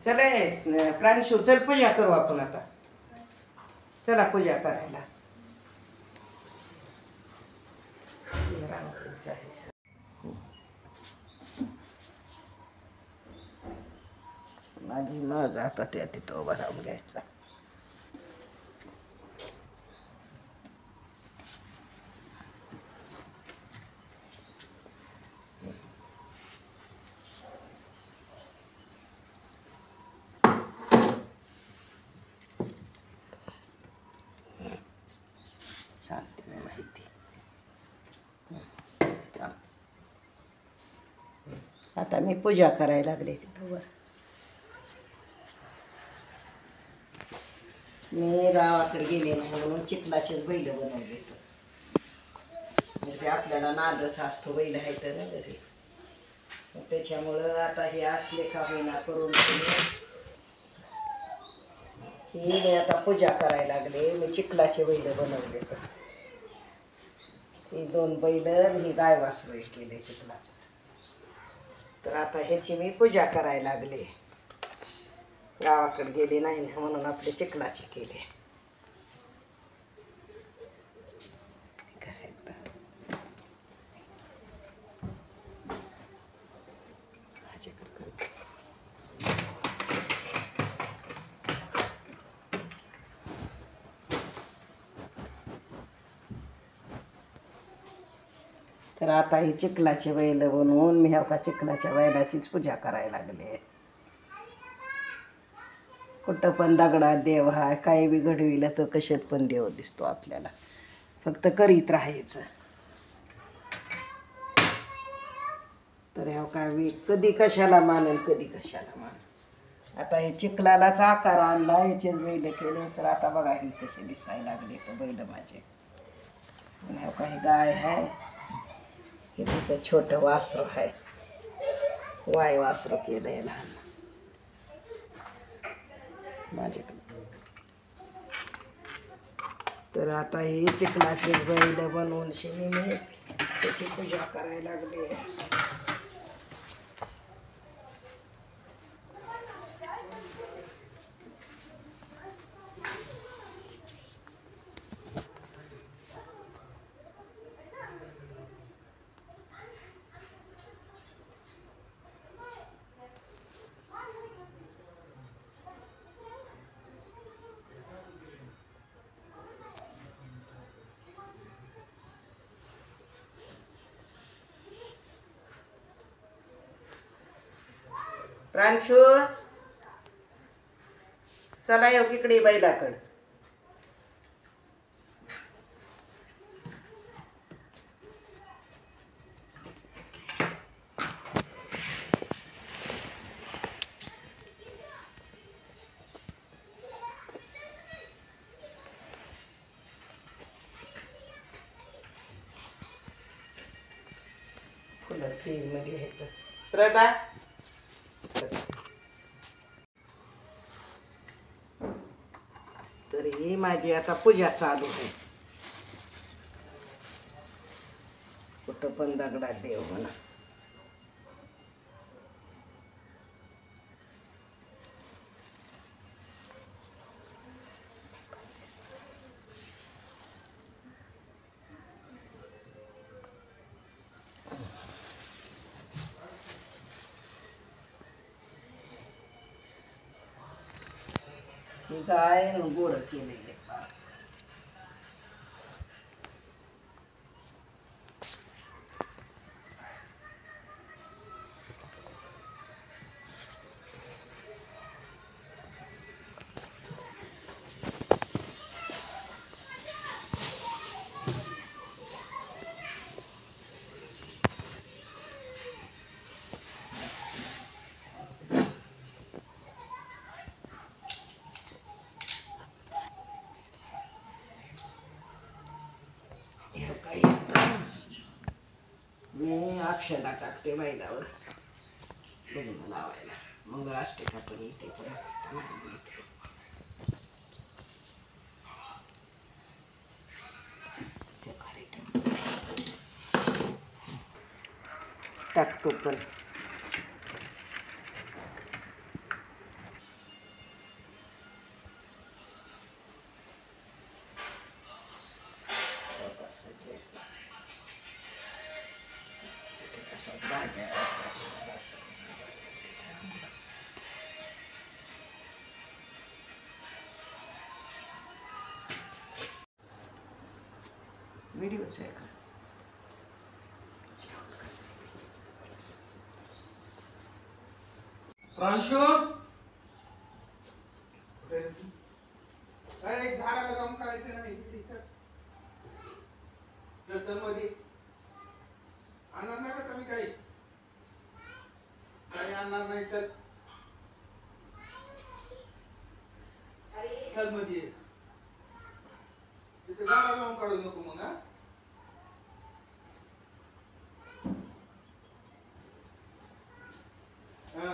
चला प्राणशू चल पूजा करू आपण आता. चला पूजा करायला. माझी न जाता त्या तिथं उभा राहून घ्यायचा. सांगते मी माहिती. आता मी पूजा करायला लागले तिथं वर. मी गावाकडे गेले नाही म्हणून चिखलाचेच बैल बनवले. ते आपल्याला नादच असतो, बैल आहे तर ना घरी. त्याच्यामुळं आता हे असले का होईना करून ही मी आता पूजा करायला लागले. मी चिखलाचे बैल बनवले. तर ही 2 बैल ही गाय वासरू केले चिखलाचंच. तर आता ह्याची मी पूजा करायला लागले. गावाकडे गेले नाही ना म्हणून आपले चिखलाचे केले. तर आता ही चिखलाचे बैल बनवून मी ह्या चिखलाच्या बैलाचीच पूजा करायला लागले. कुठं पण दगडात देव हा, काही बी घडविलं तर कशात पण देव दिसतो आपल्याला. फक्त करीत राहायचं. तर ह्या काय मी कधी कशाला मानेल, कधी कशाला मान. आता हे चिखलालाच आकार आणला, ह्याचेच बैल केले. तर आता बघा ही कशी दिसायला लागले तर बैल माझे. ह्या काही गाय आहे, हे तिचं छोटं वासरू आहे. वाय वासरू केलंय लहान माझ्याकडे. तर आता हे चिखलाचे बैल बनवून शिनी मी त्याची पूजा करायला लागली. प्रांशू चला येऊ इकडे बैलाकडे. फुलं फ्रीज मध्ये आहेत. श्रद्धा तर ही माझी आता पूजा चालू आहे. कुठं पण दगडात देव म्हणा. ही गाय गोड केलेले. मी अक्षदा टाकते बैलावर लग्न लावायला. मंगळाष्टका पण येते. टाकतो पण असाच भाग्याचा असं. व्हिडिओच आहे का? प्रांशु काय झाडाला जाऊन काढायचं नाही चल मध्ये आणणार नाही का कमी काही काही आणणार नाही चल चल मध्ये तिथे झाडा जाऊन काढू नको मग हा